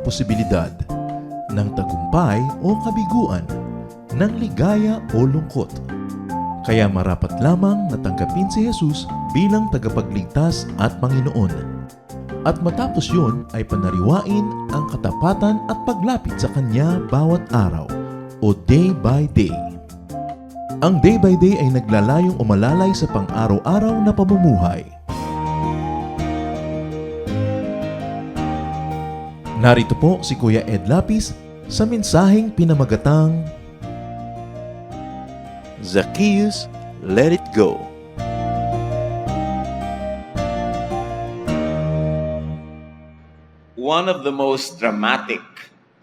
posibilidad ng tagumpay o kabiguan, ng ligaya o lungkot. Kaya marapat lamang natanggapin si Jesus bilang tagapagligtas at Panginoon. At matapos yun ay panariwain ang katapatan at paglapit sa Kanya bawat araw o day by day. Ang day by day ay naglalayong umalalay sa pang-araw-araw na pamumuhay. Narito po si Kuya Ed Lapis sa mensaheng pinamagatang Zacchaeus, Let It Go. One of the most dramatic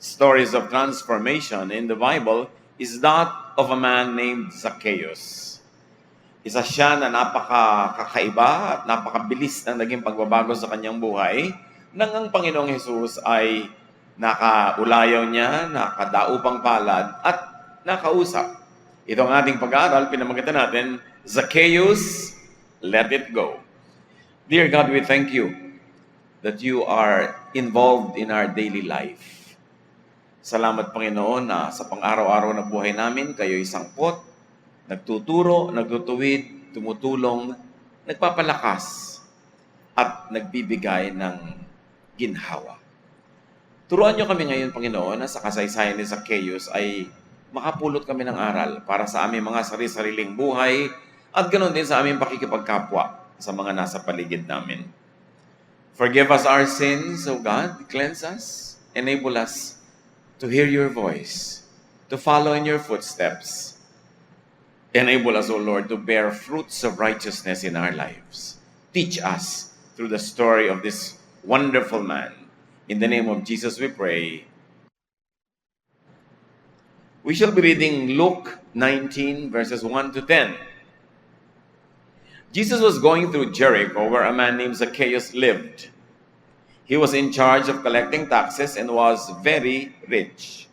stories of transformation in the Bible is that of a man named Zacchaeus. Isa siya na napakakaiba at napakabilis na naging pagbabago sa kanyang buhay nang ang Panginoong Hesus ay nakaulayaw niya, nakadaupang palad at nakausap. Ito ang ating pag-aaral, pinamagatan natin, Zacchaeus, Let It Go. Dear God, we thank you that you are involved in our daily life. Salamat, Panginoon, na sa pang-araw-araw na buhay namin, kayo'y sangkot, nagtuturo, nagtutuwid, tumutulong, nagpapalakas, at nagbibigay ng ginhawa. Turuan niyo kami ngayon, Panginoon, na sa kasaysayan ni Zacchaeus ay makapulot kami ng aral para sa aming mga sarili-sariling buhay at ganoon din sa aming pakikipagkapwa sa mga nasa paligid namin. Forgive us our sins, O God. Cleanse us. Enable us to hear your voice, to follow in your footsteps. Enable us, O Lord, to bear fruits of righteousness in our lives. Teach us through the story of this wonderful man. In the name of Jesus we pray. We shall be reading Luke 19 verses 1 to 10. Jesus was going through Jericho where a man named Zacchaeus lived. He was in charge of collecting taxes and was very rich.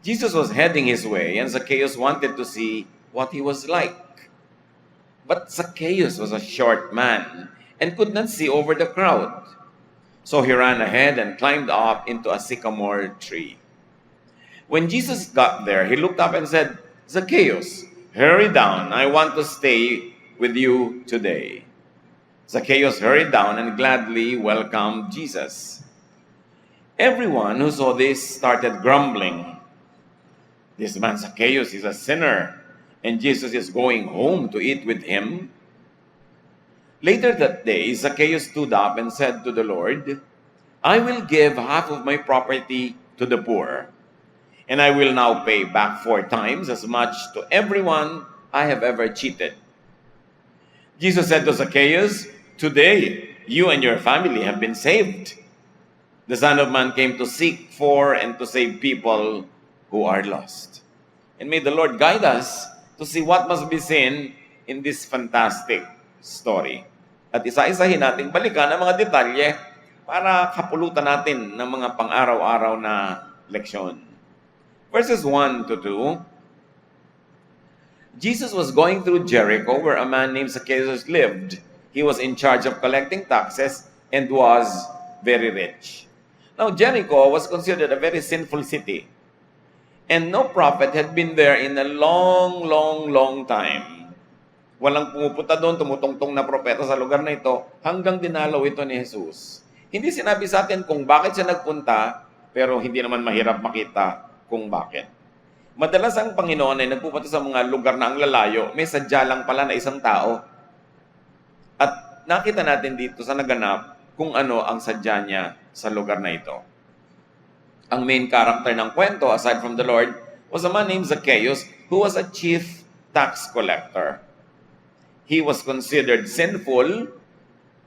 Jesus was heading his way and Zacchaeus wanted to see what he was like. But Zacchaeus was a short man and could not see over the crowd. So he ran ahead and climbed up into a sycamore tree. When Jesus got there, he looked up and said, Zacchaeus, hurry down. I want to stay with you today. Zacchaeus hurried down and gladly welcomed Jesus. Everyone who saw this started grumbling. This man Zacchaeus is a sinner, and Jesus is going home to eat with him. Later that day, Zacchaeus stood up and said to the Lord, I will give half of my property to the poor, and I will now pay back 4 times as much to everyone I have ever cheated. Jesus said to Zacchaeus, today you and your family have been saved. The Son of Man came to seek for and to save people who are lost. And may the Lord guide us to see what must be seen in this fantastic story. At isa-isahin natin balikan ang mga detalye para kapulutan natin ng mga pang-araw-araw na leksyon. Verses 1 to 2, Jesus was going through Jericho where a man named Zacchaeus lived. He was in charge of collecting taxes and was very rich. Now, Jericho was considered a very sinful city. And no prophet had been there in a long time. Walang pumupunta doon, tumutungtong na propeta sa lugar na ito hanggang dinalaw ito ni Jesus. Hindi sinabi sa atin kung bakit siya nagpunta, pero hindi naman mahirap makita kung bakit. Madalas ang Panginoon ay nagpupunta sa mga lugar na ang lalayo, may sadya lang pala na isang tao. At nakita natin dito sa naganap kung ano ang sadya niya sa lugar na ito. Ang main character ng kwento, aside from the Lord, was a man named Zacchaeus who was a chief tax collector. He was considered sinful,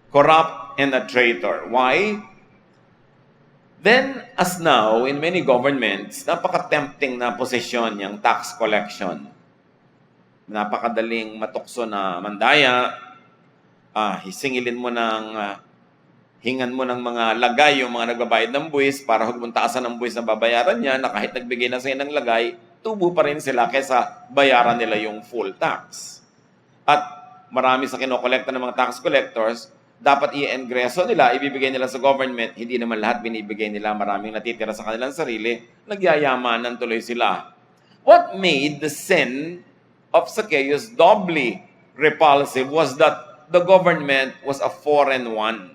corrupt, and a traitor. Why? Then, as now, in many governments, napaka-tempting na posisyon yung tax collection. Napakadaling matukso na mandaya, hisingilin mo hingan mo ng mga lagay yung mga nagbabayad ng buwis para huwag mong taasan ng buwis na babayaran niya na kahit nagbigay na sa'yo ng lagay, tubo pa rin sila kaysa bayaran nila yung full tax. At marami sa kinokolekta ng mga tax collectors, dapat i-engreso nila, ibibigay nila sa government, hindi naman lahat binibigay nila, maraming natitira sa kanilang sarili, nagyayamanan tuloy sila. What made the sin of Zacchaeus doubly repulsive was that the government was a foreign one.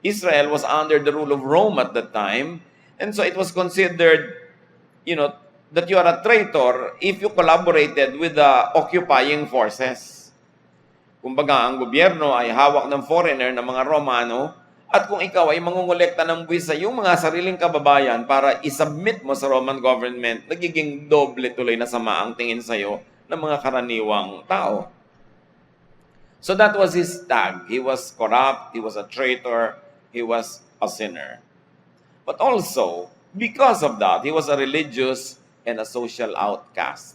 Israel was under the rule of Rome at that time, and so it was considered, that you are a traitor if you collaborated with the occupying forces. Kumbaga, ang gobyerno ay hawak ng foreigner ng mga Romano, at kung ikaw ay mangungulekta ng buwis sa iyong mga sariling kababayan para isubmit mo sa Roman government, nagiging doble tuloy na sama ang tingin sa iyo ng mga karaniwang tao. So that was his tag. He was corrupt, he was a traitor, he was a sinner. But also, because of that, he was a religious and a social outcast.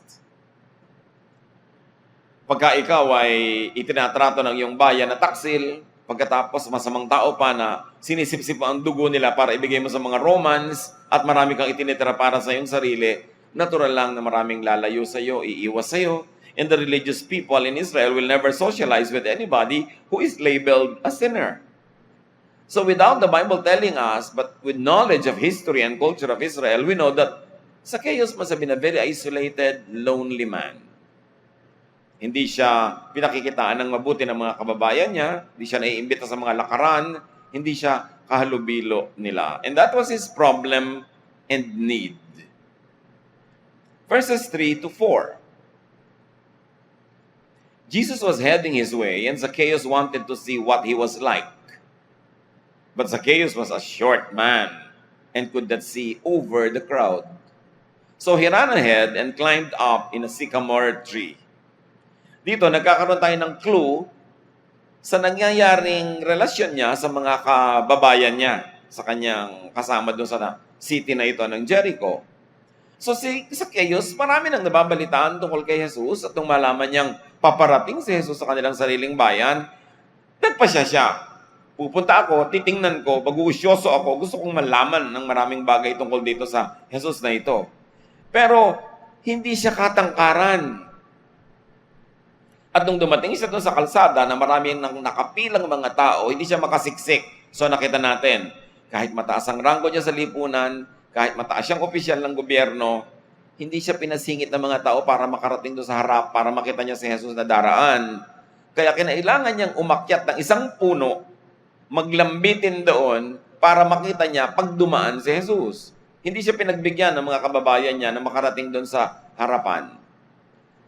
Pagka ikaw ay itinatrato ng iyong bayan na taksil, pagkatapos masamang tao pa na sinisipsip ang dugo nila para ibigay mo sa mga Romans at marami kang itinitira para sa iyong sarili, natural lang na maraming lalayo sa iyo, iiwas sa iyo. And the religious people in Israel will never socialize with anybody who is labeled a sinner. So without the Bible telling us, but with knowledge of history and culture of Israel, we know that Zacchaeus must have been a very isolated, lonely man. Hindi siya pinakikitaan ng mabuti ng mga kababayan niya, hindi siya naiimbita sa mga lakaran, hindi siya kahalubilo nila. And that was his problem and need. Verses 3 to 4. Jesus was heading his way, and Zacchaeus wanted to see what he was like. But Zacchaeus was a short man and could not see over the crowd. So he ran ahead and climbed up in a sycamore tree. Dito, nagkakaroon tayo ng clue sa nangyayaring relasyon niya sa mga kababayan niya, sa kanyang kasama doon sa city na ito ng Jericho. So si Zacchaeus, marami nang nababalitaan tungkol kay Jesus at nung malaman niyang paparating si Jesus sa kanilang sariling bayan, nagpasya siya. Pupunta ako, titingnan ko, mag-uusyoso ako, gusto kong malaman ng maraming bagay tungkol dito sa Jesus na ito. Pero hindi siya katangkaran. At nung dumating siya doon sa kalsada na maraming nakapilang mga tao, hindi siya makasiksik. So nakita natin, kahit mataas ang ranggo niya sa lipunan, kahit mataas siyang opisyal ng gobyerno, hindi siya pinasingit ng mga tao para makarating doon sa harap, para makita niya si Jesus na daraan. Kaya kinailangan niyang umakyat ng isang puno, maglambitin doon, para makita niya pag dumaan si Jesus. Hindi siya pinagbigyan ng mga kababayan niya na makarating doon sa harapan.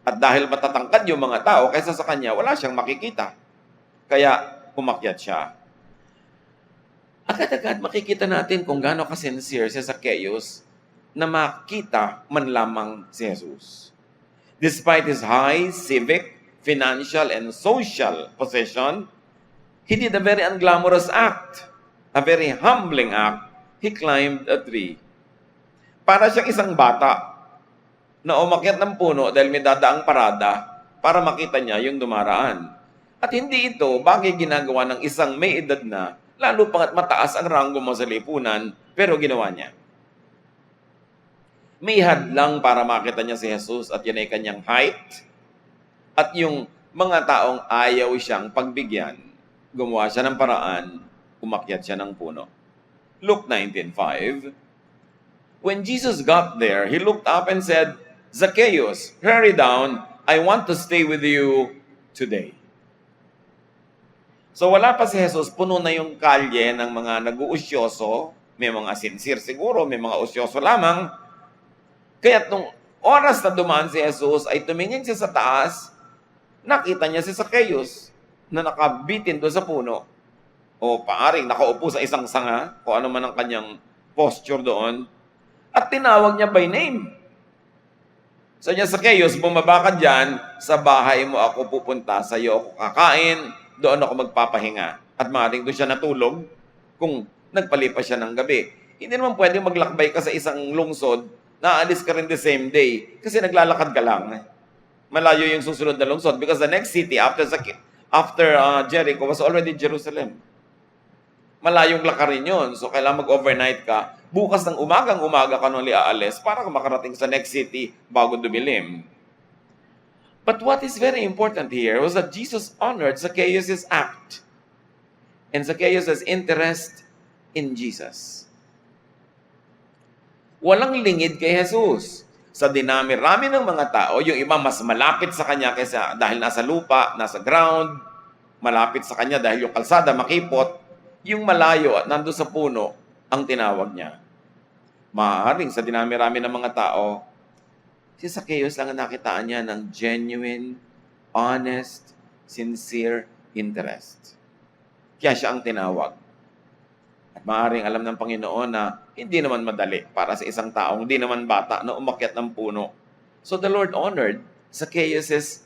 At dahil matatangkad yung mga tao, kaysa sa kanya, wala siyang makikita. Kaya umakyat siya. Agad-agad makikita natin kung gaano ka-sincere si Zacchaeus na makita man lamang si Jesus. Despite his high civic, financial, and social position, he did a very unglamorous act, a very humbling act. He climbed a tree. Para siyang isang bata na umakyat ng puno dahil may dadaang parada para makita niya yung dumaraan. At hindi ito bagay ginagawa ng isang may edad na, lalo pangat mataas ang ranggo mo sa lipunan, pero ginawa niya. May hadlang para makita niya si Jesus at yan ay kanyang height. At yung mga taong ayaw siyang pagbigyan, gumawa siya ng paraan, umakyat siya ng puno. Luke 19:5. When Jesus got there, he looked up and said, Zacchaeus, hurry down. I want to stay with you today. So wala pa si Jesus, puno na yung kalye ng mga nag-uusyoso. May mga sincere siguro, may mga usyoso lamang. Kaya nung oras na dumaan si Jesus, ay tumingin siya sa taas, nakita niya si Zacchaeus na nakabitin doon sa puno. O paaring nakaupo sa isang sanga, o ano man ang kanyang posture doon. At tinawag niya by name. So niya, Zacchaeus, bumaba ka dyan, sa bahay mo ako pupunta, sa iyo ako kakain, doon ako magpapahinga. At maaaring doon siya natulog kung nagpalipas siya ng gabi. Hindi naman pwede maglakbay ka sa isang lungsod, naalis ka rin the same day, kasi naglalakad ka lang. Malayo yung susunod na lungsod because the next city after Jericho was already Jerusalem. Malayong lakarin yun. So, kailangan mag-overnight ka. Bukas ng umagang-umaga ka nung liaalis para ka makarating sa next city bago dumilim. But what is very important here was that Jesus honored Zacchaeus' act. And Zacchaeus has interest in Jesus. Walang lingid kay Jesus. Sa dinami-rami ng mga tao, yung iba mas malapit sa kanya kaysa dahil nasa lupa, nasa ground, malapit sa kanya dahil yung kalsada makipot, yung malayo at nandun sa puno ang tinawag niya. Maaaring sa dinami-rami ng mga tao, si Zacchaeus lang ang nakitaan niya ng genuine, honest, sincere interest. Kaya siya ang tinawag. At maaaring alam ng Panginoon na hindi naman madali para sa isang taong hindi naman bata na umakyat ng puno. So the Lord honored Zacchaeus'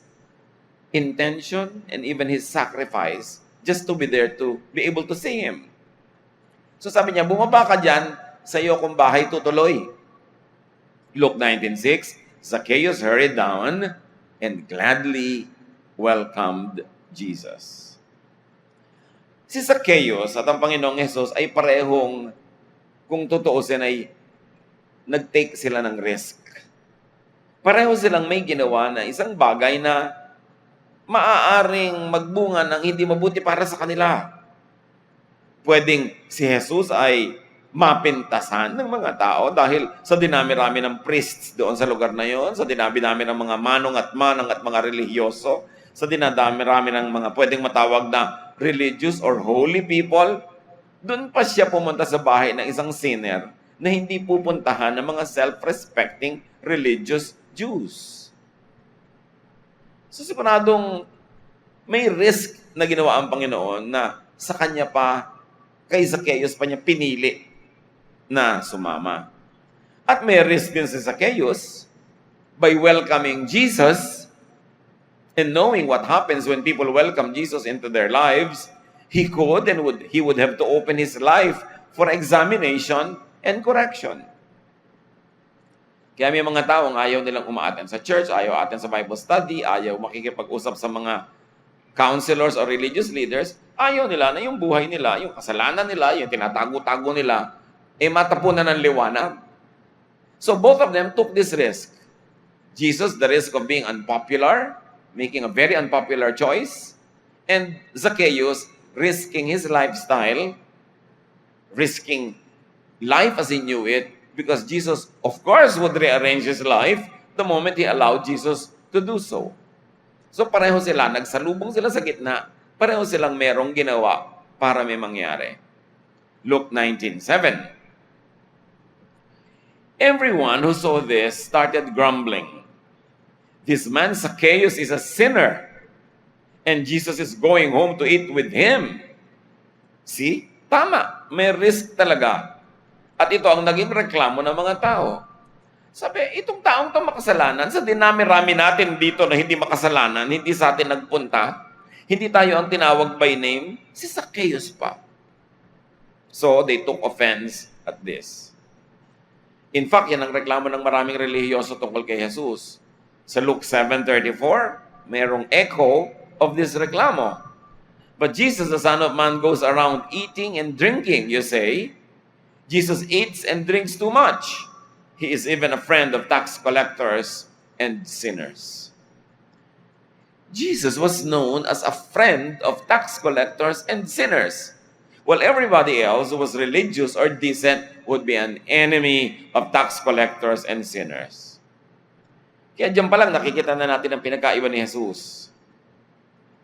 intention and even his sacrifice just to be there to be able to see him. So sabi niya, bumaba ka dyan, sa iyo kung bahay tutuloy. Luke 19:6, Zacchaeus hurried down and gladly welcomed Jesus. Si Zacchaeus at ang Panginoong Hesus ay parehong, kung tutuusin ay nag-take sila ng risk. Pareho silang may ginawa na isang bagay na maaaring magbunga ng hindi mabuti para sa kanila. Pwedeng si Jesus ay mapintasan ng mga tao dahil sa dinami-rami ng priests doon sa lugar na yon, sa dinami-rami ng mga manong at mga relihiyoso, sa dinami-rami ng mga pwedeng matawag na religious or holy people, doon pa siya pumunta sa bahay ng isang sinner na hindi pupuntahan ng mga self-respecting religious Jews. So siguradong may risk na ginawa ang Panginoon na sa kanya pa, kay Zacchaeus pa niya pinili na sumama. At may risk din si Zacchaeus by welcoming Jesus and knowing what happens when people welcome Jesus into their lives. He would have to open his life for examination and correction. Kaya may mga taong ayaw nilang umaattend sa church, ayaw attend sa Bible study, ayaw makikipag-usap sa mga counselors or religious leaders, ayaw nila na yung buhay nila, yung kasalanan nila, yung tinatago-tago nila, matapunan ng liwanag. So both of them took this risk. Jesus, the risk of being unpopular, making a very unpopular choice, and Zacchaeus, risking his lifestyle, risking life as he knew it, because Jesus, of course, would rearrange his life the moment he allowed Jesus to do so. So pareho sila, nagsalubong sila sa gitna, pareho silang merong ginawa para may mangyari. Luke 19:7. Everyone who saw this started grumbling. This man Zacchaeus is a sinner, and Jesus is going home to eat with him. See? Tama, may risk talaga. At ito ang naging reklamo ng mga tao. Sabi, itong taong to makasalanan, sa dinami-rami natin dito na hindi makasalanan, hindi sa atin nagpunta, hindi tayo ang tinawag by name, si Zacchaeus pa. So, they took offense at this. In fact, yan ang reklamo ng maraming relihiyoso tungkol kay Jesus. Sa Luke 7:34, mayroong echo of this reklamo. But Jesus, the Son of Man, goes around eating and drinking, you say. Jesus eats and drinks too much. He is even a friend of tax collectors and sinners. Jesus was known as a friend of tax collectors and sinners, while everybody else who was religious or decent would be an enemy of tax collectors and sinners. Kaya diyan pa lang nakikita na natin ang pinagkaiba ni Jesus.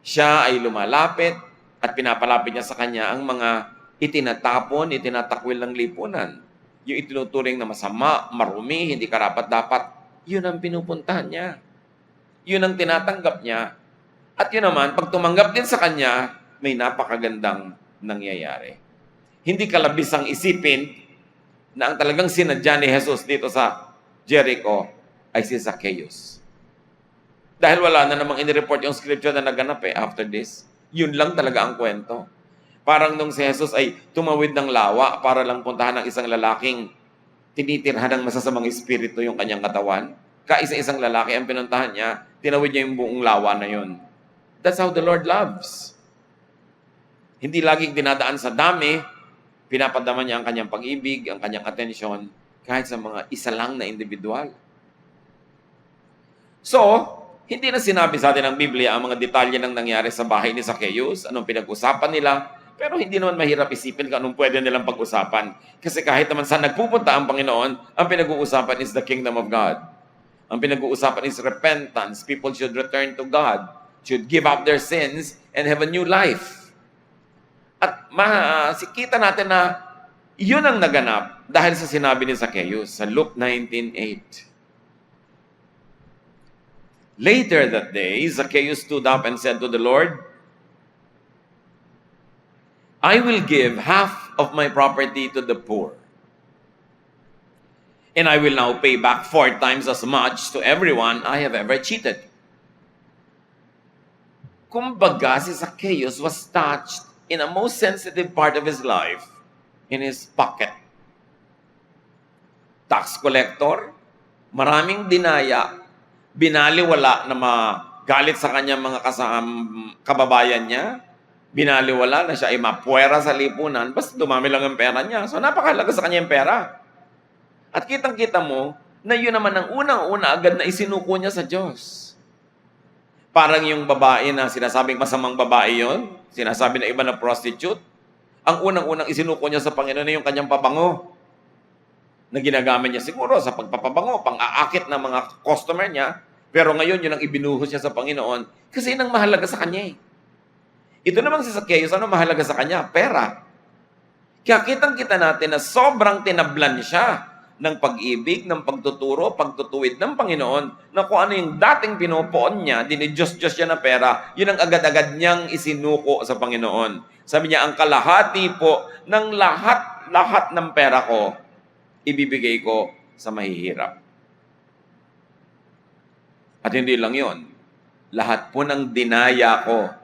Siya ay lumalapit at pinapalapit niya sa kanya ang mga itinatapon, itinatakwil ng lipunan. Yung itinuturing na masama, marumi, hindi karapat-dapat, yun ang pinupuntahan niya. Yun ang tinatanggap niya. At yun naman, pag tumanggap din sa kanya, may napakagandang nangyayari. Hindi kalabisang isipin na ang talagang sinadya ni Jesus dito sa Jericho ay si Zacchaeus. Dahil wala na namang inireport yung scripture na naganap after this. Yun lang talaga ang kwento. Parang nung si Jesus ay tumawid ng lawa para lang puntahan ng isang lalaking tinitirhan ng masasamang espiritu yung kanyang katawan. Kaisa-isang lalaki ang pinuntahan niya, tinawid niya yung buong lawa na yun. That's how the Lord loves. Hindi laging dinadaan sa dami, pinapadama niya ang kanyang pag-ibig, ang kanyang atensyon, kahit sa mga isa lang na individual. So, hindi na sinabi sa atin ng Biblia ang mga detalye ng nangyari sa bahay ni Zacchaeus, anong pinag-usapan nila, Pero hindi naman mahirap isipin kung anong pwede nilang pag-usapan. Kasi kahit naman saan nagpupunta ang Panginoon, ang pinag-uusapan is the kingdom of God. Ang pinag-uusapan is repentance. People should return to God, should give up their sins, and have a new life. At sikita natin na yun ang naganap dahil sa sinabi ni Zacchaeus sa Luke 19:8. Later that day, Zacchaeus stood up and said to the Lord, I will give half of my property to the poor. And I will now pay back 4 times as much to everyone I have ever cheated. Kumbaga, si Zacchaeus was touched in a most sensitive part of his life, in his pocket. Tax collector, maraming dinaya, binaliwala na magalit sa kanyang mga kababayan niya, binaliwala na siya ay mapuwera sa lipunan, basta dumami lang ang pera niya. So napakahalaga sa kanya yung pera. At kitang-kita mo na yun naman ang unang-una agad na isinuko niya sa Diyos. Parang yung babae na sinasabing masamang babae yon, sinasabi na iba na prostitute, ang unang-unang isinuko niya sa Panginoon na yung kanyang pabango na ginagamit niya siguro sa pagpapabango, pang-aakit ng mga customer niya, pero ngayon yun ang ibinuhos niya sa Panginoon kasi yun ang mahalaga sa kanya. Ito namang si Zacchaeus, ano mahalaga sa kanya? Pera. Kaya kitang-kita natin na sobrang tinablan siya ng pag-ibig, ng pagtuturo, pagtutuwid ng Panginoon, na kung ano yung dating pinupoon niya, dinidiyos-diyos siya na pera, yun ang agad-agad niyang isinuko sa Panginoon. Sabi niya, ang kalahati po ng lahat ng pera ko, ibibigay ko sa mahihirap. At hindi lang yun, lahat po ng dinaya ko,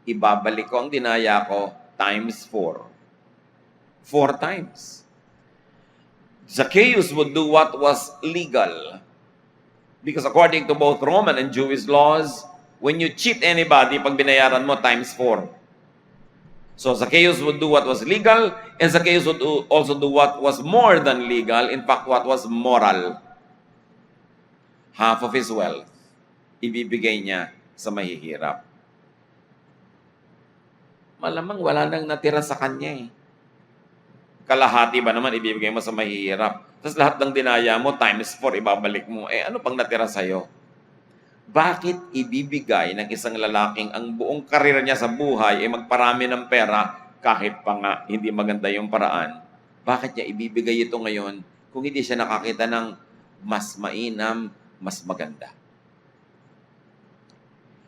ibabalik ko ang dinaya ko times 4. 4 times. Zacchaeus would do what was legal. Because according to both Roman and Jewish laws, when you cheat anybody, pag binayaran mo, times 4. So Zacchaeus would do what was legal, and Zacchaeus would also do what was more than legal, in fact, what was moral. Half of his wealth, ibibigay niya sa mahihirap. Malamang wala nang natira sa kanya . Kalahati ba naman ibibigay mo sa mahihirap? Tapos lahat ng dinaya mo, times 4, ibabalik mo. Ano pang natira sa'yo? Bakit ibibigay ng isang lalaking ang buong karir niya sa buhay ay magparami ng pera kahit pa nga hindi maganda yung paraan? Bakit niya ibibigay ito ngayon kung hindi siya nakakita ng mas mainam, mas maganda?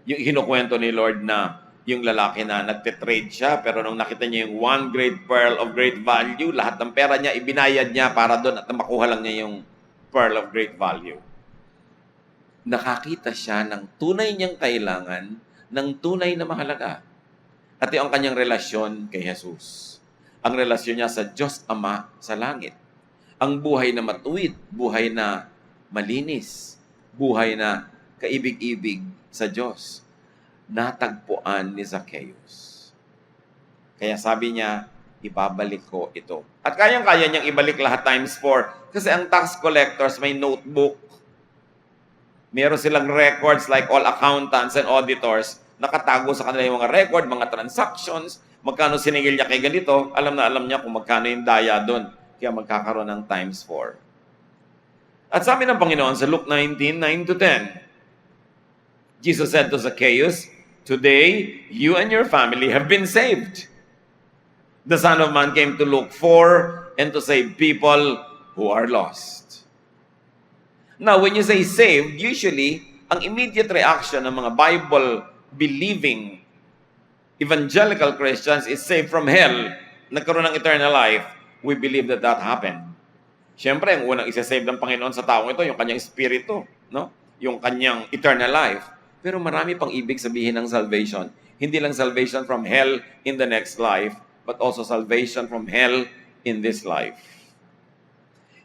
Yung kinukwento ni Lord na yung lalaki na nagte-trade siya, pero nung nakita niya yung 1 great pearl of great value, lahat ng pera niya, ibinayad niya para doon at makuha lang niya yung pearl of great value. Nakakita siya ng tunay niyang kailangan, ng tunay na mahalaga. At yung kanyang relasyon kay Jesus. Ang relasyon niya sa Diyos Ama sa langit. Ang buhay na matuwid, buhay na malinis, buhay na kaibig-ibig sa Diyos. Natagpuan ni Zacchaeus. Kaya sabi niya, ibabalik ko ito. At kayang-kaya niyang ibalik lahat times 4 kasi ang tax collectors may notebook. Meron silang records like all accountants and auditors. Nakatago sa kanila yung mga record, mga transactions, magkano siningil niya kay ganito, alam na alam niya kung magkano yung daya doon. Kaya magkakaroon ng times 4. At sabi ng Panginoon sa Luke 19:9-10, Jesus said to Zacchaeus, "Today, you and your family have been saved. The Son of Man came to look for and to save people who are lost." Now, when you say saved, usually, ang immediate reaction ng mga Bible-believing evangelical Christians is saved from hell, nagkaroon ng eternal life. We believe that that happened. Siyempre, ang unang isa-save ng Panginoon sa taong ito, yung kanyang spirito, no? Yung kanyang eternal life. Pero marami pang ibig sabihin ng salvation. Hindi lang salvation from hell in the next life, but also salvation from hell in this life.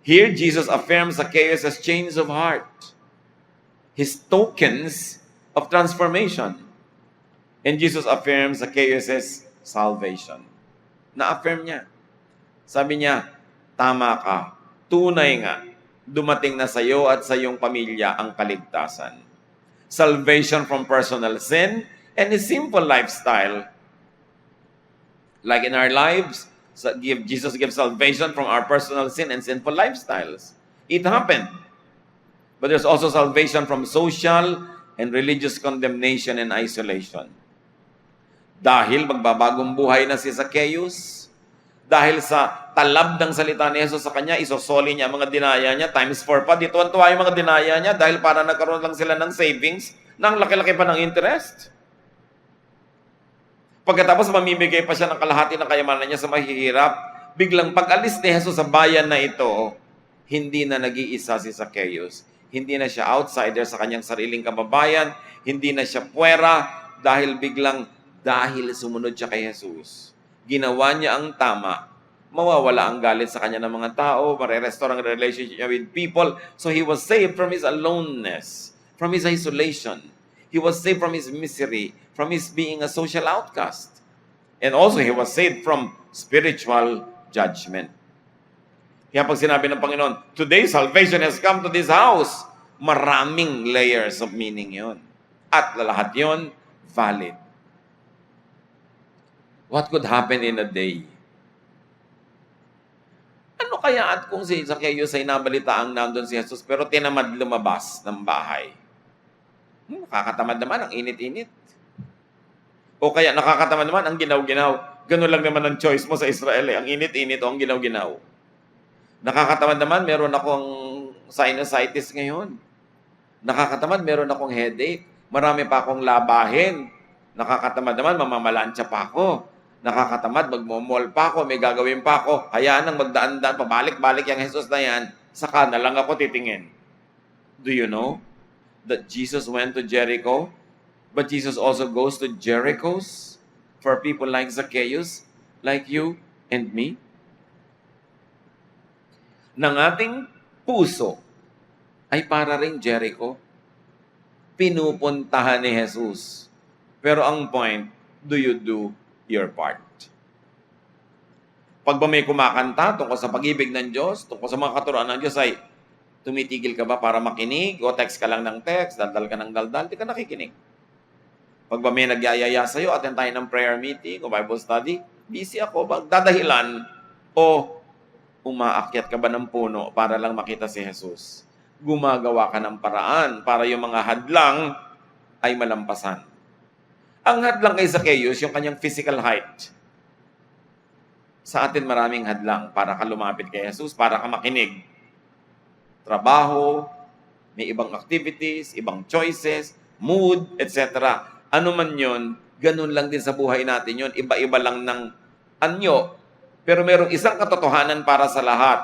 Here, Jesus affirms Zacchaeus' change of heart, his tokens of transformation. And Jesus affirms Zacchaeus' salvation. Na-affirm niya. Sabi niya, tama ka, tunay nga, dumating na sa iyo at sa iyong pamilya ang kaligtasan. Salvation from personal sin and a sinful lifestyle. Like in our lives, Jesus gives salvation from our personal sin and sinful lifestyles. It happened. But there's also salvation from social and religious condemnation and isolation. Dahil magbabagong buhay na si Zacchaeus, dahil sa talab ng salita ni Jesus sa kanya, isosoli niya ang mga dinaya niya, times 4 pa. Dito ang tuwa yung mga dinaya niya dahil para nagkaroon lang sila ng savings na ang laki-laki pa ng interest. Pagkatapos mamimigay pa siya ng kalahati ng kayamanan niya sa mahihirap, biglang pag-alis ni Jesus sa bayan na ito, hindi na nag-iisa si Zacchaeus. Hindi na siya outsider sa kanyang sariling kababayan, hindi na siya puwera dahil sumunod siya kay Jesus. Ginawa niya ang tama, mawawala ang galit sa kanya ng mga tao, marerestore ang relationship niya with people. So he was saved from his aloneness, from his isolation. He was saved from his misery, from his being a social outcast. And also he was saved from spiritual judgment. Kaya pag sinabi ng Panginoon, today salvation has come to this house, maraming layers of meaning yon. At lahat yon valid. What could happen in a day? Ano kaya at kung si Zacchaeus ay nabalitaang nandun si Jesus pero tinamad lumabas ng bahay? Nakakatamad naman, ang init-init. O kaya nakakatamad naman, ang ginaw-ginaw. Ganun lang naman ang choice mo sa Israel eh. Ang init-init o ang ginaw-ginaw. Nakakatamad naman, meron akong sinusitis ngayon. Nakakatamad, meron akong headache. Marami pa akong labahin. Nakakatamad naman, mamamalansya pa ako. Nakakatamad, magmomol pa ako, may gagawin pa ako. Hayaan nang magdaan-daan, pabalik-balik yung Jesus na yan, saka na lang ako titingin. Do you know that Jesus went to Jericho, but Jesus also goes to Jerichos for people like Zacchaeus, like you and me? Ng ating puso ay para ring Jericho. Pinupuntahan ni Jesus. Pero ang point, do you do your part? Pag ba may kumakanta tungkol sa pag-ibig ng Diyos, tungkol sa mga katuruan ng Diyos, ay tumitigil ka ba para makinig? O text ka lang ng text, daldal ka ng daldal, di ka nakikinig. Pag ba may nagyayaya sa'yo, attend tayo ng prayer meeting o Bible study, busy ako, dadahilan o umaakyat ka ba ng puno para lang makita si Jesus? Gumagawa ka ng paraan para yung mga hadlang ay malampasan. Ang hadlang kay Zacchaeus, yung kanyang physical height. Sa atin maraming hadlang para ka lumapit kay Jesus, para ka makinig. Trabaho, may ibang activities, ibang choices, mood, etc. Ano man yun, ganun lang din sa buhay natin yun. Iba-iba lang ng anyo. Pero merong isang katotohanan para sa lahat.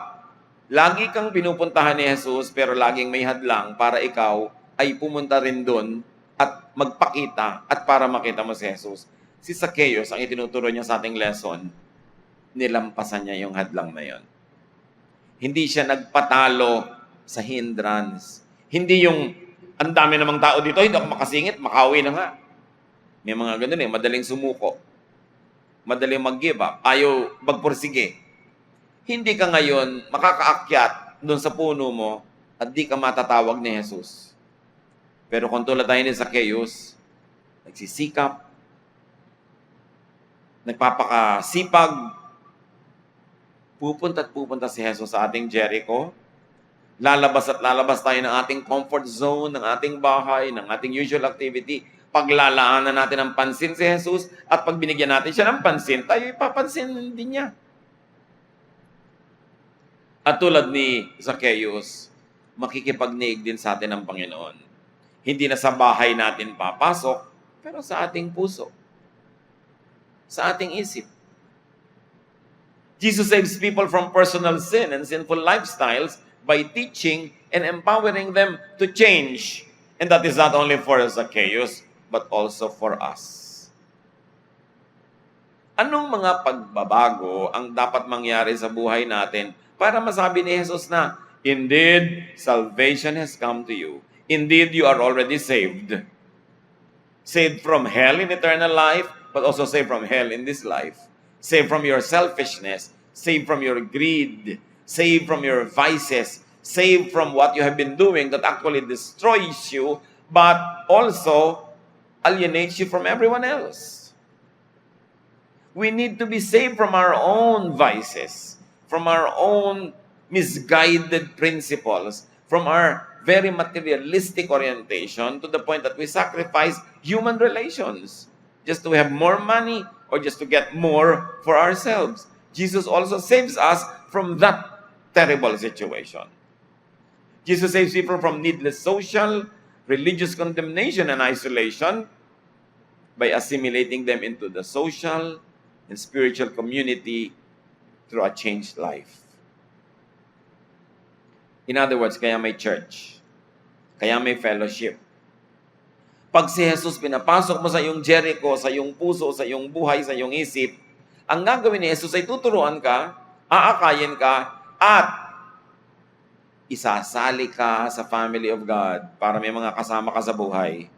Lagi kang pinupuntahan ni Jesus, pero laging may hadlang para ikaw ay pumunta rin doon at magpakita at para makita mo si Jesus. Si Zacchaeus, ang itinuturo niya sa ating lesson, nilampasan niya yung hadlang na yon. Hindi siya nagpatalo sa hindrance. Hindi yung, ang dami namang tao dito, hindi ako makasingit, makawi na nga. May mga ganun eh, madaling sumuko. Madaling mag-give up, ayaw magpursige. Hindi ka ngayon makakaakyat doon sa puno mo at di ka matatawag ni Jesus. Pero kung tulad tayo ni Zacchaeus, nagsisikap, nagpapakasipag, pupunta si Jesus sa ating Jericho, lalabas at lalabas tayo ng ating comfort zone, ng ating bahay, ng ating usual activity, paglalaanan natin ng pansin si Jesus at pag binigyan natin siya ng pansin, tayo ipapansin din niya. At tulad ni Zacchaeus, makikipagniig din sa atin ng Panginoon. Hindi na sa bahay natin papasok, pero sa ating puso, sa ating isip. Jesus saves people from personal sin and sinful lifestyles by teaching and empowering them to change. And that is not only for Zacchaeus, but also for us. Anong mga pagbabago ang dapat mangyari sa buhay natin para masabi ni Jesus na, indeed, salvation has come to you. Indeed, you are already saved. Saved from hell in eternal life, but also saved from hell in this life. Saved from your selfishness, saved from your greed, saved from your vices, saved from what you have been doing that actually destroys you, but also alienates you from everyone else. We need to be saved from our own vices, from our own misguided principles, from our very materialistic orientation to the point that we sacrifice human relations just to have more money or just to get more for ourselves. Jesus also saves us from that terrible situation. Jesus saves people from needless social, religious condemnation and isolation by assimilating them into the social and spiritual community through a changed life. In other words, kaya may church, kaya may fellowship. Pag si Jesus pinapasok mo sa iyong Jericho, sa iyong puso, sa iyong buhay, sa iyong isip, ang gagawin ni Jesus ay tuturuan ka, aakayin ka, at isasali ka sa family of God para may mga kasama ka sa buhay,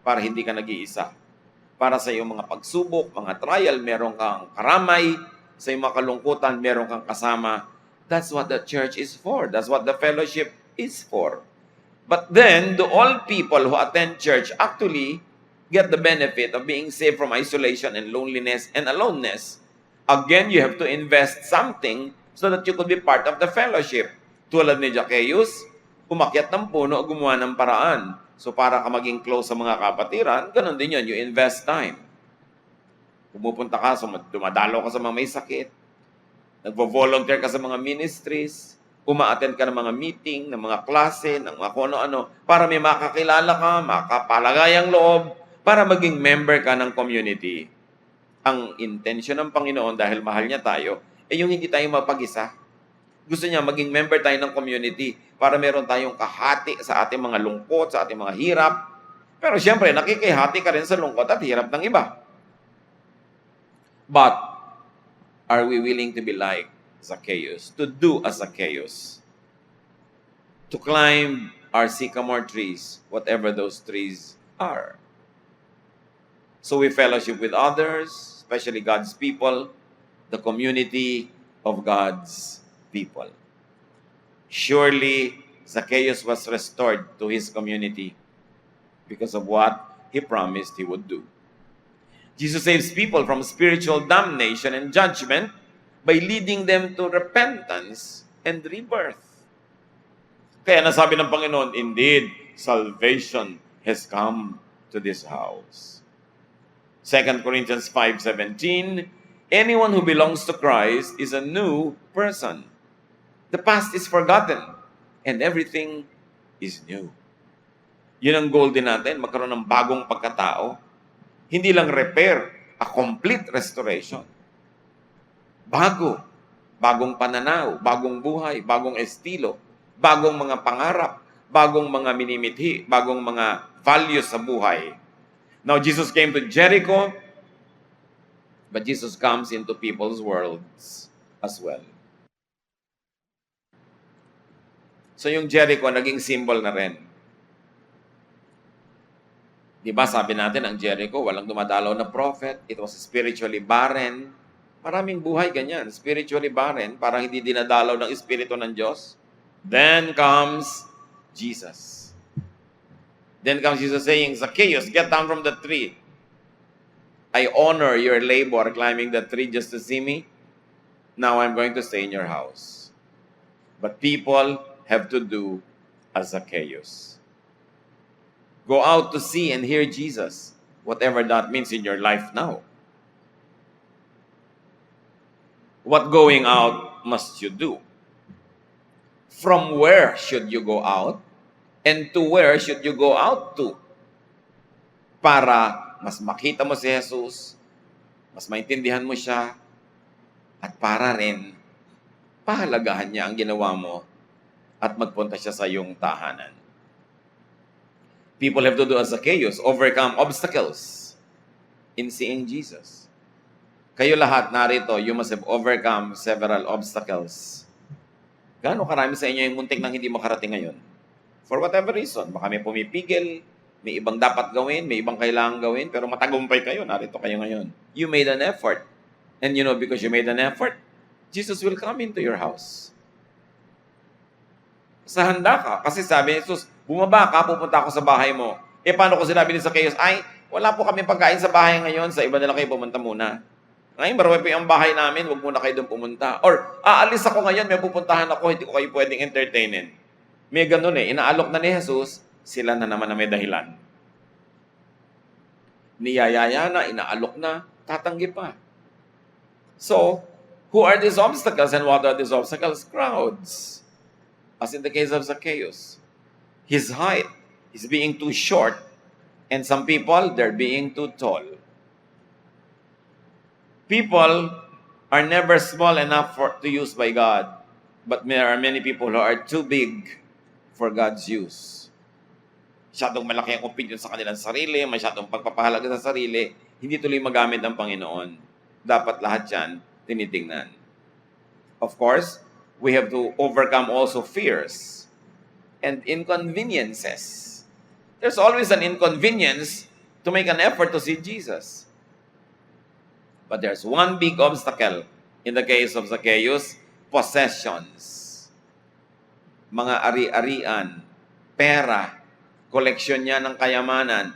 para hindi ka nag-iisa. Para sa iyong mga pagsubok, mga trial, meron kang karamay, sa iyong mga kalungkutan, meron kang kasama. That's what the church is for. That's what the fellowship is for. But then, do all people who attend church actually get the benefit of being saved from isolation and loneliness and aloneness? Again, you have to invest something so that you could be part of the fellowship. Tulad ni Zacchaeus, umakyat ng puno, gumawa ng paraan. So para ka maging close sa mga kapatiran, ganun din yun, you invest time. Pumupunta ka, dumadalo ka sa mga may sakit, nagvo-volunteer ka sa mga ministries, uma-attend ka ng mga meeting, ng mga klase, ng mga kung ano-ano, para may makakilala ka, makapalagay ang loob, para maging member ka ng community. Ang intention ng Panginoon, dahil mahal niya tayo, ay yung hindi tayo mapag-isa. Gusto niya maging member tayo ng community para meron tayong kahati sa ating mga lungkot, sa ating mga hirap. Pero siyempre, nakikihati ka rin sa lungkot at hirap ng iba. But, are we willing to be like Zacchaeus? To do as Zacchaeus? To climb our sycamore trees, whatever those trees are. So we fellowship with others, especially God's people, the community of God's people. Surely, Zacchaeus was restored to his community because of what he promised he would do. Jesus saves people from spiritual damnation and judgment by leading them to repentance and rebirth. Kaya nasabi ng Panginoon, indeed, salvation has come to this house. 2 Corinthians 5:17, anyone who belongs to Christ is a new person. The past is forgotten and everything is new. Yun ang goal din natin, magkaroon ng bagong pagkatao. Hindi lang repair, a complete restoration. Bagong pananaw, bagong buhay, bagong estilo, bagong mga pangarap, bagong mga minimithi, bagong mga values sa buhay. Now, Jesus came to Jericho, but Jesus comes into people's worlds as well. So yung Jericho naging symbol na rin. Di ba sabi natin ang Jericho, walang dumadalaw na prophet. It was spiritually barren. Maraming buhay ganyan, spiritually barren, parang hindi dinadalaw ng Espiritu ng Diyos. Then comes Jesus. Then comes Jesus saying, Zacchaeus, get down from the tree. I honor your labor climbing the tree just to see me. Now I'm going to stay in your house. But people have to do as Zacchaeus. Go out to see and hear Jesus, whatever that means in your life now. What going out must you do? From where should you go out? And to where should you go out to? Para mas makita mo si Jesus, mas maintindihan mo siya, at para rin pahalagahan niya ang ginawa mo at magpunta siya sa iyong tahanan. People have to do as Zacchaeus, overcome obstacles in seeing Jesus. Kayo lahat narito, you must have overcome several obstacles. Gaano karami sa inyo yung muntik nang hindi makarating ngayon? For whatever reason, baka may pumipigil, may ibang dapat gawin, may ibang kailangan gawin, pero matagumpay kayo, narito kayo ngayon. You made an effort. And you know, because you made an effort, Jesus will come into your house. Sa handa ka. Kasi sabi ni Jesus, bumaba ka, pupunta ako sa bahay mo. Paano ko sinabi ni Zacchaeus, ay, wala po kami pagkain sa bahay ngayon, sa iba na lang kayo pumunta muna. Ngayon, marami pa yung bahay namin, huwag muna kayo doon pumunta. Or, aalis ako ngayon, may pupuntahan ako, hindi ko kayo pwedeng entertainin. May ganun inaalok na ni Jesus, sila na naman na may dahilan. Niyayaya na, inaalok na, tatanggi pa. So, who are these obstacles and what are these obstacles? Crowds. As in the case of Zacchaeus. His height is being too short, and some people, they're being too tall. People are never small enough to use by God, but there are many people who are too big for God's use. Masyadong malaki ang opinion sa kanilang sarili, masyadong pagpapahalaga sa sarili, hindi tuloy magamit ng Panginoon. Dapat lahat yan tinitingnan. Of course, we have to overcome also fears and inconveniences. There's always an inconvenience to make an effort to see Jesus. But there's one big obstacle in the case of Zacchaeus, possessions. Mga ari-arian, pera, koleksyon niya ng kayamanan.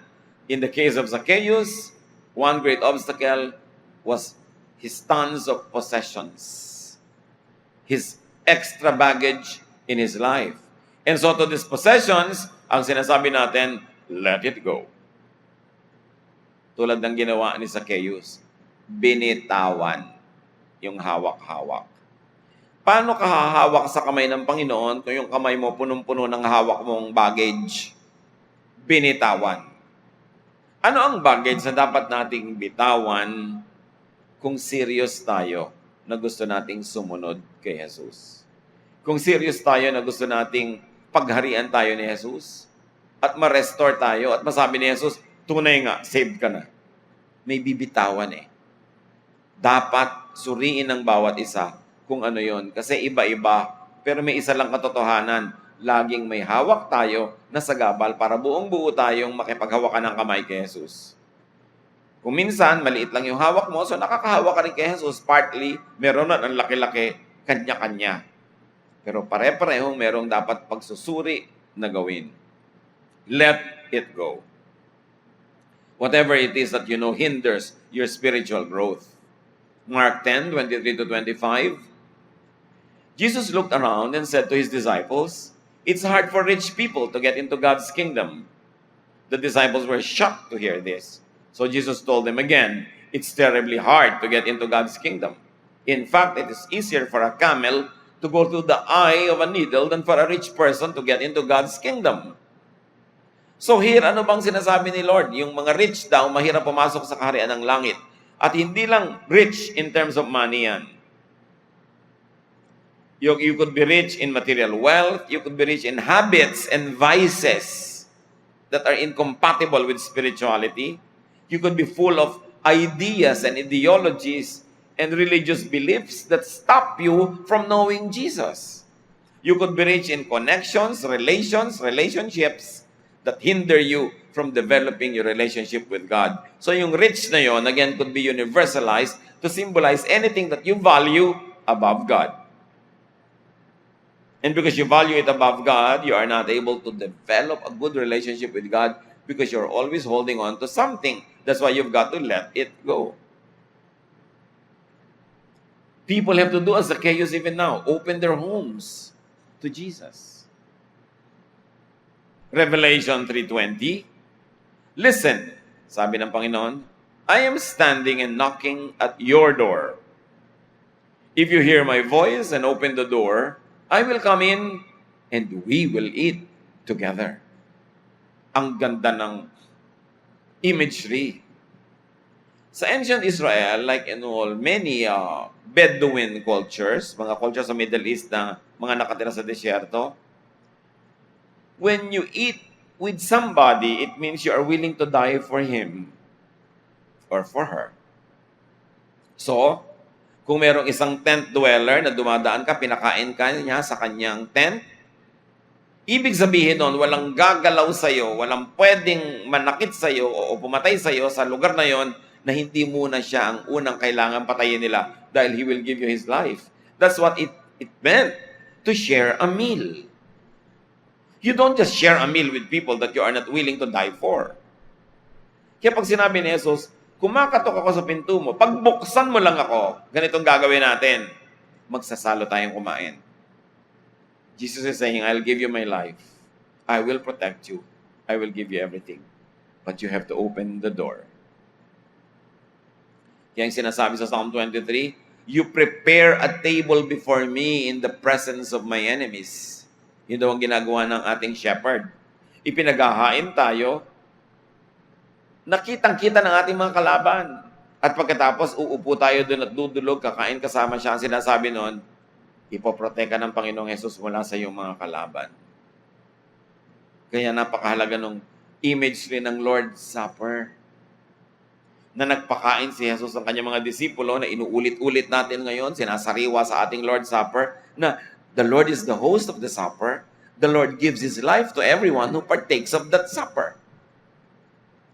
In the case of Zacchaeus, one great obstacle was his tons of possessions. His extra baggage in his life. And so to these possessions, ang sinasabi natin, let it go. Tulad ng ginawa ni Zacchaeus, binitawan yung hawak-hawak. Paano ka hahawak sa kamay ng Panginoon kung yung kamay mo punong-puno ng hawak mong baggage? Binitawan. Ano ang baggage na dapat nating bitawan kung serious tayo na gusto nating sumunod kay Jesus? Kung serious tayo na gusto nating pagharian tayo ni Jesus at ma-restore tayo at masabi ni Jesus, tunay nga, saved ka na. May bibitawan Dapat suriin ng bawat isa kung ano yon. Kasi iba-iba, pero may isa lang katotohanan. Laging may hawak tayo na sagabal para buong-buo tayong makipaghawakan ng kamay kay Jesus. Kung minsan, maliit lang yung hawak mo, so nakakahawak ka rin kay Jesus. Partly, meron na ang laki-laki, kanya-kanya. Pero pare-parehong merong dapat pagsusuri na gawin. Let it go. Whatever it is that you know hinders your spiritual growth. Mark 10:23-25. Jesus looked around and said to his disciples, "It's hard for rich people to get into God's kingdom." The disciples were shocked to hear this. So Jesus told them again, "It's terribly hard to get into God's kingdom. In fact, it is easier for a camel to go through the eye of a needle than for a rich person to get into God's kingdom." So here, ano bang sinasabi ni Lord? Yung mga rich daw, mahirap pumasok sa kaharian ng langit. At hindi lang rich in terms of money yan. You could be rich in material wealth, you could be rich in habits and vices that are incompatible with spirituality. You could be full of ideas and ideologies and religious beliefs that stop you from knowing Jesus. You could be rich in connections, relationships that hinder you from developing your relationship with God. So yung rich na yon, again, could be universalized to symbolize anything that you value above God. And because you value it above God, you are not able to develop a good relationship with God because you're always holding on to something. That's why you've got to let it go. People have to do as Zacchaeus even now, open their homes to Jesus. Revelation 3:20, "Listen," sabi ng Panginoon, "I am standing and knocking at your door. If you hear my voice and open the door, I will come in and we will eat together." Ang ganda ng imagery. Sa ancient Israel, like in all many Bedouin cultures, mga cultures sa Middle East na mga nakatira sa desyerto, when you eat with somebody, it means you are willing to die for him or for her. So, kung merong isang tent dweller na dumadaan ka, pinakain ka niya sa kanyang tent, ibig sabihin nun, walang gagalaw sa'yo, walang pwedeng manakit sa'yo o pumatay sa'yo sa lugar na yon na hindi muna siya ang unang kailangan patayin nila dahil he will give you his life. That's what it meant to share a meal. You don't just share a meal with people that you are not willing to die for. Kaya pag sinabi ni Jesus, Kumakatok ako sa pinto mo. Pagbuksan mo lang ako, ganitong gagawin natin. Magsasalo tayong kumain. Jesus is saying, I'll give you my life. I will protect you. I will give you everything. But you have to open the door. Kaya yung sinasabi sa Psalm 23, you prepare a table before me in the presence of my enemies. Yun daw ang ginagawa ng ating shepherd. Ipinaghahain tayo, nakitang-kita ng ating mga kalaban. At pagkatapos, uupo tayo doon at dudulog, kakain kasama siya. Ang sinasabi noon, ipoproteka ng Panginoong Hesus mula sa iyong mga kalaban. Kaya napakahalaga ng image rin ng Lord's Supper na nagpakain si Jesus ng kanyang mga disipulo na inuulit-ulit natin ngayon, sinasariwa sa ating Lord's Supper na the Lord is the host of the supper. The Lord gives His life to everyone who partakes of that supper.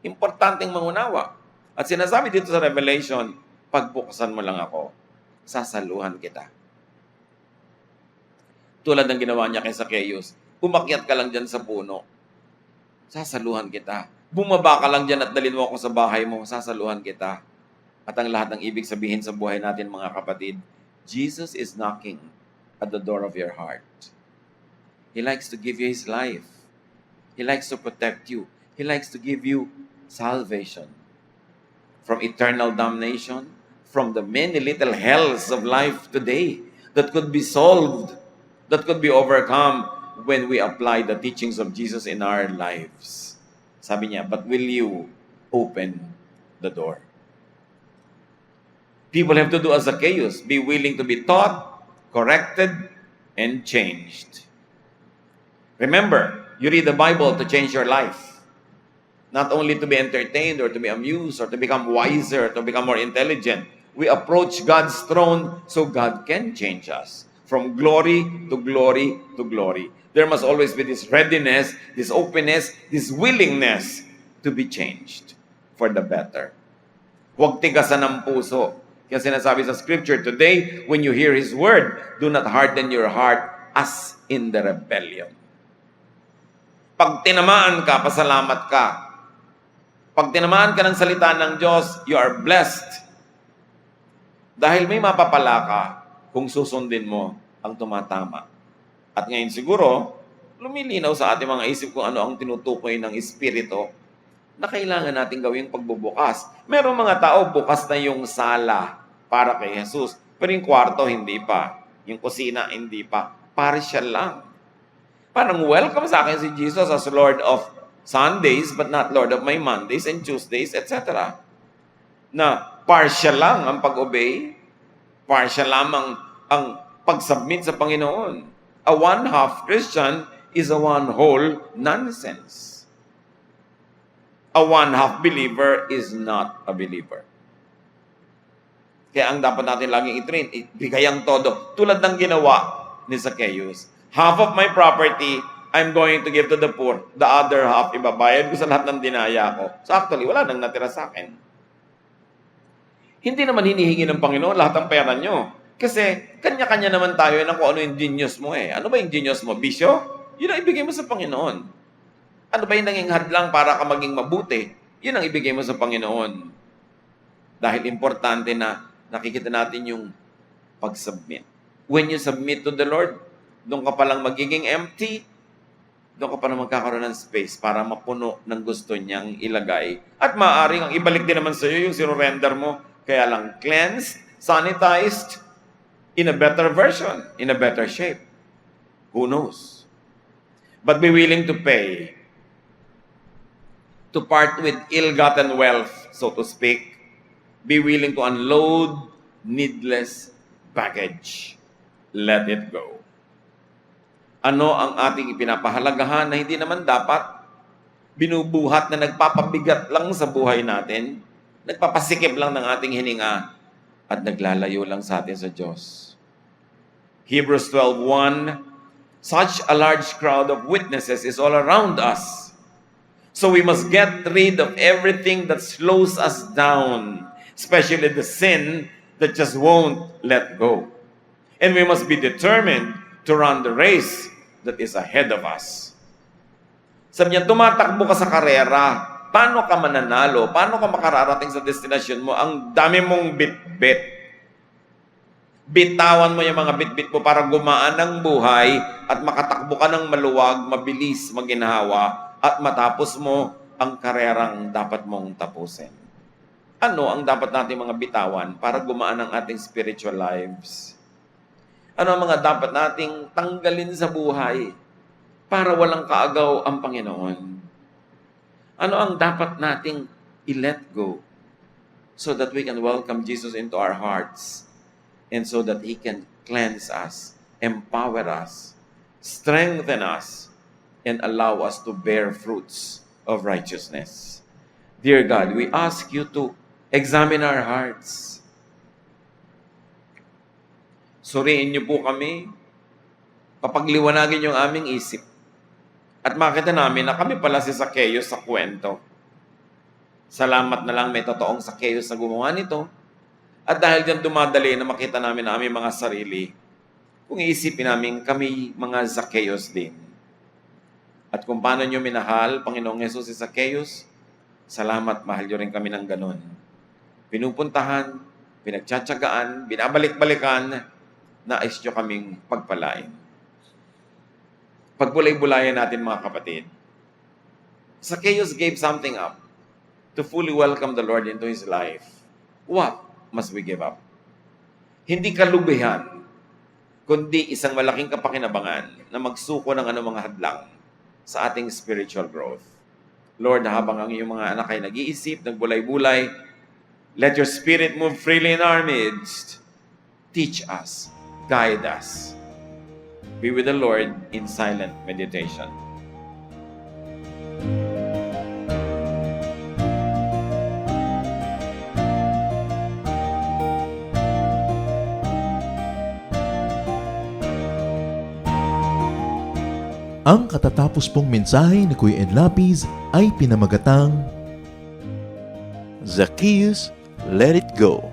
Importanteng mangunawa. At sinasabi dito sa Revelation, pagbuksan mo lang ako, sasaluhan kita. Tulad ng ginawa niya kay Zacchaeus, umakyat ka lang dyan sa puno, sasaluhan kita. Bumaba ka lang dyan at dalhin mo ako sa bahay mo, sasaluhan kita. At ang lahat ng ibig sabihin sa buhay natin, mga kapatid, Jesus is knocking at the door of your heart. He likes to give you His life. He likes to protect you. He likes to give you salvation from eternal damnation, from the many little hells of life today that could be solved, that could be overcome when we apply the teachings of Jesus in our lives. Sabi niya, but will you open the door? People have to do as Zacchaeus, be willing to be taught, corrected, and changed. Remember, you read the Bible to change your life. Not only to be entertained or to be amused or to become wiser, to become more intelligent. We approach God's throne so God can change us from glory to glory to glory. There must always be this readiness, this openness, this willingness to be changed for the better. Huwag tigasan ng puso. Kaya sinasabi sa Scripture, today, when you hear His word, do not harden your heart as in the rebellion. Pag tinamaan ka, pasalamat ka. Pag tinamaan ka ng salita ng Diyos, you are blessed. Dahil may mapapala ka kung susundin mo ang tumatama. At ngayon siguro, lumilinaw sa ating mga isip kung ano ang tinutukoy ng Espiritu na kailangan natin gawing pagbubukas. Merong mga tao, bukas na yung sala para kay Jesus. Pero yung kwarto, hindi pa. Yung kusina, hindi pa. Partial lang. Parang welcome sa akin si Jesus as Lord of Sundays, but not Lord of my Mondays and Tuesdays, etc. Na partial lang ang pag-obey, partial lamang ang pag-submit sa Panginoon. A one-half Christian is a one-whole nonsense. A one-half believer is not a believer. Kaya ang dapat natin laging i-train, ibigay ang todo. Tulad ng ginawa ni Zacchaeus. Half of my property, I'm going to give to the poor. The other half, ibabayad ko sa lahat ng dinaya ko. So actually, wala nang natira sa akin. Hindi naman hinihingi ng Panginoon lahat ng pera nyo. Kasi kanya-kanya naman tayo ng kung ano yung genius mo eh. Ano ba yung genius mo? Bisyo? Yun ang ibigay mo sa Panginoon. Ano ba yung naging hadlang para ka maging mabuti? Yun ang ibigay mo sa Panginoon. Dahil importante na nakikita natin yung pag-submit. When you submit to the Lord, doon ka palang magiging empty, doon ka palang magkakaroon ng space para mapuno ng gusto niyang ilagay. At maaaring ang ibalik din naman sa iyo yung sinurrender mo. Kaya lang cleansed, sanitized, in a better version, in a better shape. Who knows? But be willing to pay, to part with ill-gotten wealth, so to speak. Be willing to unload needless baggage. Let it go. Ano ang ating ipinapahalagahan na hindi naman dapat binubuhat na nagpapabigat lang sa buhay natin, nagpapasikip lang ng ating hininga, at naglalayo lang sa atin sa Diyos. Hebrews 12:1, such a large crowd of witnesses is all around us. So we must get rid of everything that slows us down, especially the sin that just won't let go. And we must be determined to run the race that is ahead of us. Sabi niya, tumatakbo ka sa karera, paano ka mananalo? Paano ka makararating sa destinasyon mo? Ang dami mong bit-bit. Bitawan mo yung mga bit-bit mo para gumaan ang buhay at makatakbo ka ng maluwag, mabilis, maginhawa at matapos mo ang karerang dapat mong tapusin. Ano ang dapat nating mga bitawan para gumaan ang ating spiritual lives? Ano ang mga dapat nating tanggalin sa buhay para walang kaagaw ang Panginoon? Ano ang dapat nating i-let go so that we can welcome Jesus into our hearts and so that He can cleanse us, empower us, strengthen us, and allow us to bear fruits of righteousness. Dear God, we ask you to examine our hearts. Suriin niyo po kami, papagliwanagin yung aming isip, at makita namin na kami pala si Zacchaeus sa kwento. Salamat na lang may totoong Zacchaeus na gumawa nito, at dahil diyan dumadali na makita namin na aming mga sarili, kung iisipin namin kami mga Zacchaeus din. At kung paano niyo minahal, Panginoong Yesus, si Zacchaeus, salamat, mahal niyo rin kami ng ganon. Pinupuntahan, pinagtsatsagaan, binabalik-balikan, nais nyo kaming pagpalain. Pagbulay-bulayan natin mga kapatid. Zacchaeus gave something up to fully welcome the Lord into his life. What must we give up? Hindi kalubihan, kundi isang malaking kapakinabangan na magsuko ng anumang hadlang sa ating spiritual growth. Lord, habang ang iyong mga anak ay nag-iisip, nagbulay-bulay, let your Spirit move freely in our midst. Teach us, guide us. Be with the Lord in silent meditation. Ang katatapos pong mensahe ni Kuya Ed Lapiz ay pinamagatang Zacchaeus, Let It Go.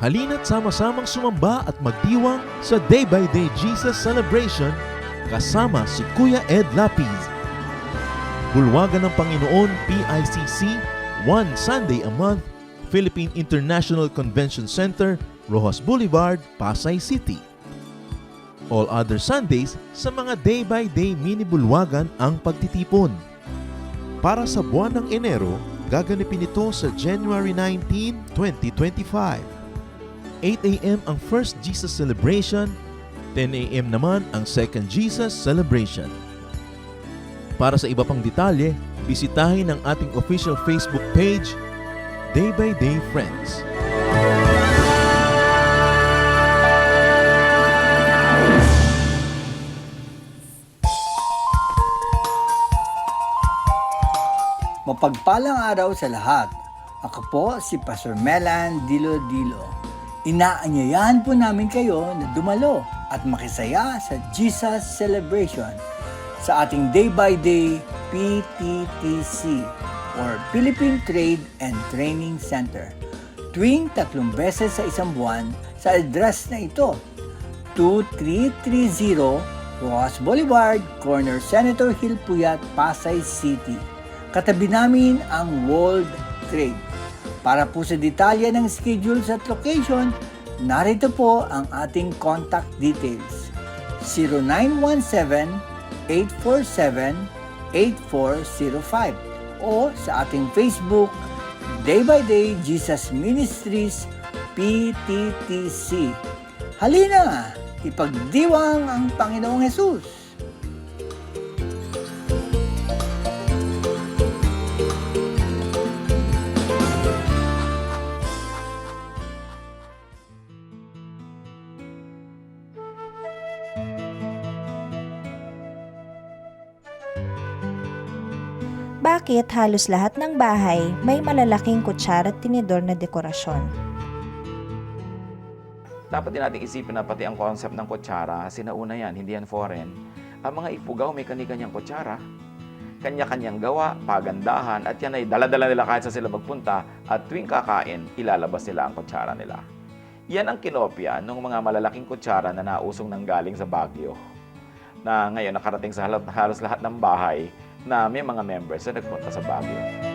Halina't sama-samang sumamba at magdiwang sa Day by Day Jesus Celebration kasama si Kuya Ed Lapiz. Bulwagan ng Panginoon PICC, one Sunday a month, Philippine International Convention Center, Rojas Boulevard, Pasay City. All other Sundays sa mga Day by Day mini bulwagan ang pagtitipon. Para sa buwan ng Enero, gaganapin ito sa January 19, 2025. 8 a.m. ang First Jesus Celebration, 10 a.m. naman ang Second Jesus Celebration. Para sa iba pang detalye, bisitahin ang ating official Facebook page, Day by Day Friends. Mapagpalang araw sa lahat. Ako po si Pastor Melan Dilo-Dilo. Inaanyayahan po namin kayo na dumalo at makisaya sa Jesus Celebration sa ating Day by Day PTTC or Philippine Trade and Training Center. Tuwing 3 beses sa isang buwan sa address na ito, 2330 Rojas Boulevard, corner Senator Hill Puyat, Pasay City. Katabi namin ang World Trade. Para po sa detalye ng schedule at location, narito po ang ating contact details. 0917-847-8405 o sa ating Facebook, Day by Day Jesus Ministries PTTC. Halina, ipagdiwang ang Panginoong Hesus! Bakit halos lahat ng bahay may malalaking kutsara at tinidor na dekorasyon? Dapat din natin isipin na pati ang concept ng kutsara, sinauna yan, hindi yan foreign. Ang mga ipugaw may kani-kanyang kutsara. kanya-kanyang gawa, pagandahan, at yan ay dala-dala nila kahit sa sila magpunta at tuwing kakain, ilalabas nila ang kutsara nila. Yan ang kinopya ng mga malalaking kutsara na nausong nang galing sa Baguio na ngayon nakarating sa halos lahat ng bahay na may mga members na nagpunta sa Baguio.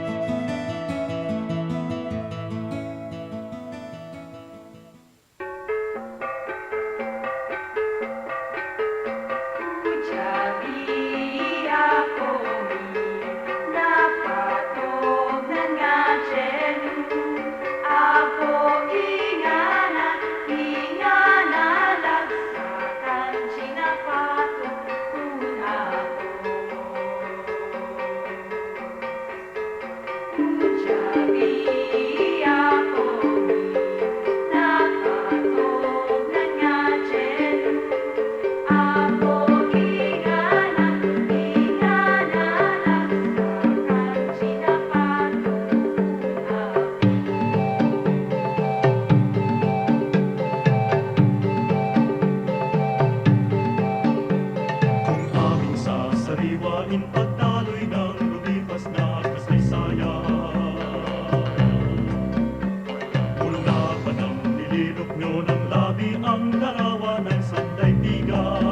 Kung aming sasariwain pagdaloy ng lumipas na kasaysayan, mula pa ng nililok nyo ng labi ang larawan ng sandaigdigan.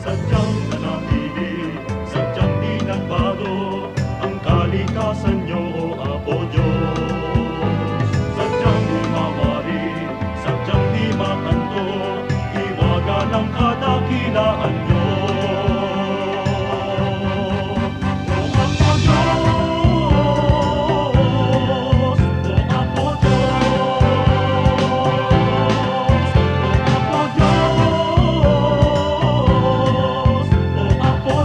Sadyang nanatili, sadyang di nagbago ang kalikasan nyo, o Apo Diyos. Sadyang di mawari, sadyang di makanto, iwaga ng kadakilaan nyo. O Apo Diyos, O Apo Diyos, O Apo Diyos, O Apo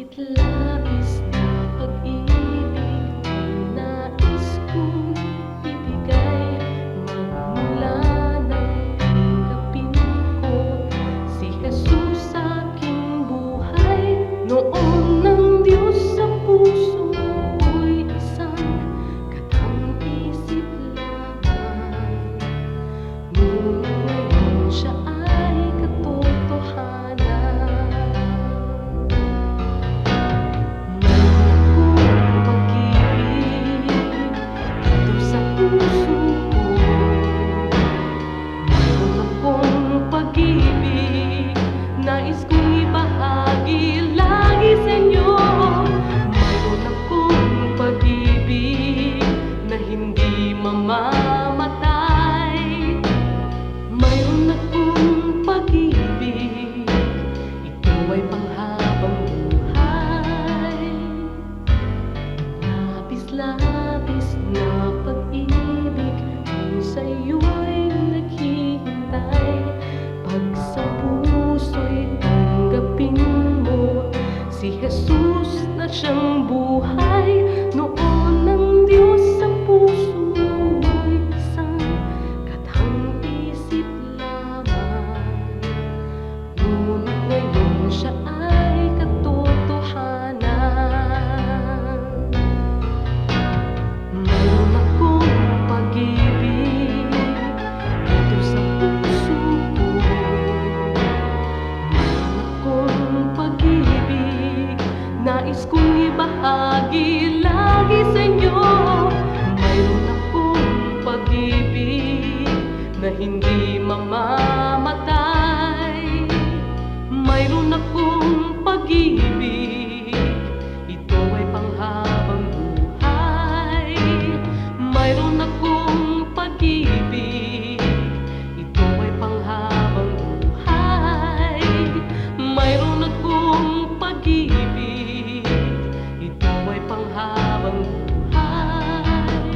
Ngunit labis na pag-ibig ang nais kong ibigay. Magmula nang tanggapin ko si Jesus sa aking buhay. Noon ng Diyos sa puso ko'y isang katang-isip lamang. Ngunit ngayon siya ay katotohanan. Mayroon akong pag-ibig dito sa puso ko. Mayroon akong pag-ibig nais kong ibahagi lagi sa inyo. Mayroon akong pag-ibig na hindi mamamatay. Mayroon akong pag-ibig, ito ay panghabang buhay. Labis-labis na pag-ibig ang sa'yo'y naghihintay. Pag sa puso'y tanggapin mo si Jesus na siyang buhay. Noon ng Diyos sa puso'y isang katang-isip lamang. Ngunit ngayon siya ay katotohanan. Mayroon akong pag-ibig dito sa puso ko. Mayroon akong pag-ibig nais kong ibahagi lagi sa inyo. Mayroon akong pag-ibig na hindi mamamatay. Mayroon akong pag-ibig, ito ay panghabang buhay. Mayroon akong pag-ibig, ito ay panghabang buhay. Mayroon akong pag-ibig, ito ay panghabang buhay.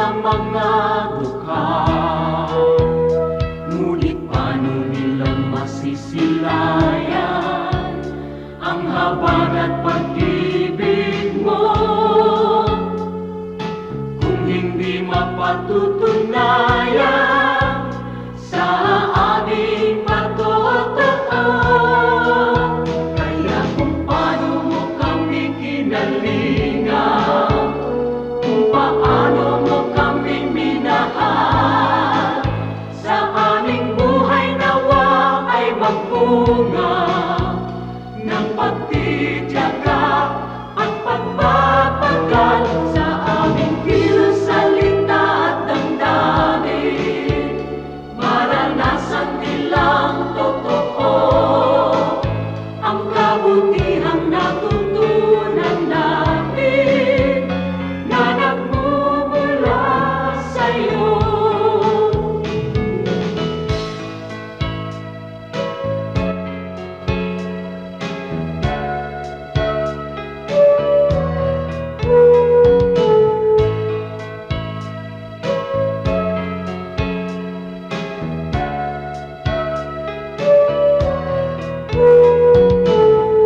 ang mga dukha. Ngunit paano nilang masisilayan ang habag at pag-ibig mo kung hindi mapatutunayan sa aming patotoo? Kaya kung paano mo kami kinalingan, kung paano mo kami minahal, sa aming buhay nawa ay magbunga ng pagtitiyaga at pagpapagal sa aming kilos, salita at damdamin. Maranasan nilang totoo ang kabutihang natutunan namin na nagmumula sa'yo.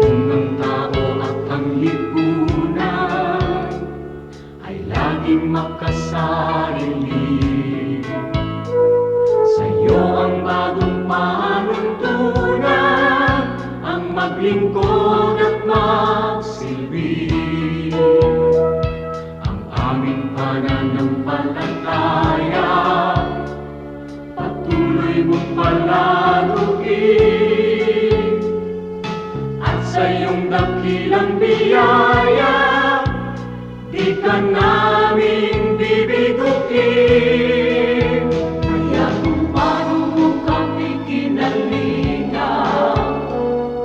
Kung ang tao at ang lipunan ay laging makasarili, sa'yo ang bagong panuntunan, ang maglingkod at magsilbi. Ang aming pananampalataya patuloy mong palaguin, at sa iyong dakilang biyaya di ka namin bibiguin. Kaya kung paano mo kami kinalingan,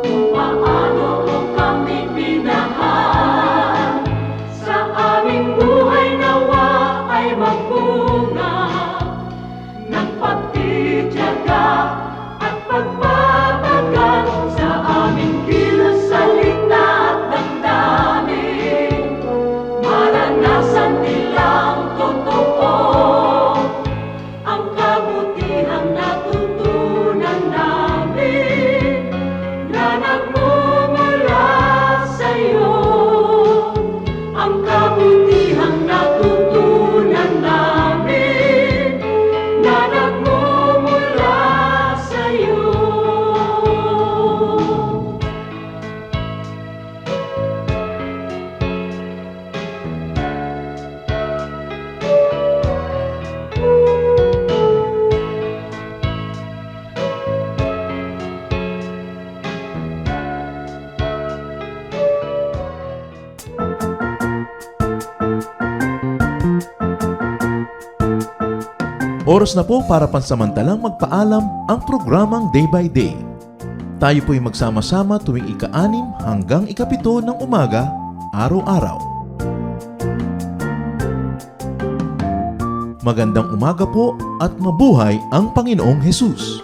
kung paano mo kami minahal, sa aming buhay nawa ay magbunga ng pagtitiyaga at pagpapagal sa aming kilos, salita at damdamin. Maranasan nilang totoo ang kabutihang natutunan namin na nagmumula sa'yo. Ang kabutihang natutunan namin na nagmumula sa'yo. Oras na po para pansamantalang magpaalam ang programang Day by Day. Tayo po'y magsama-sama tuwing ika-6 hanggang ika-7 ng umaga, araw-araw. Magandang umaga po at mabuhay ang Panginoong Hesus!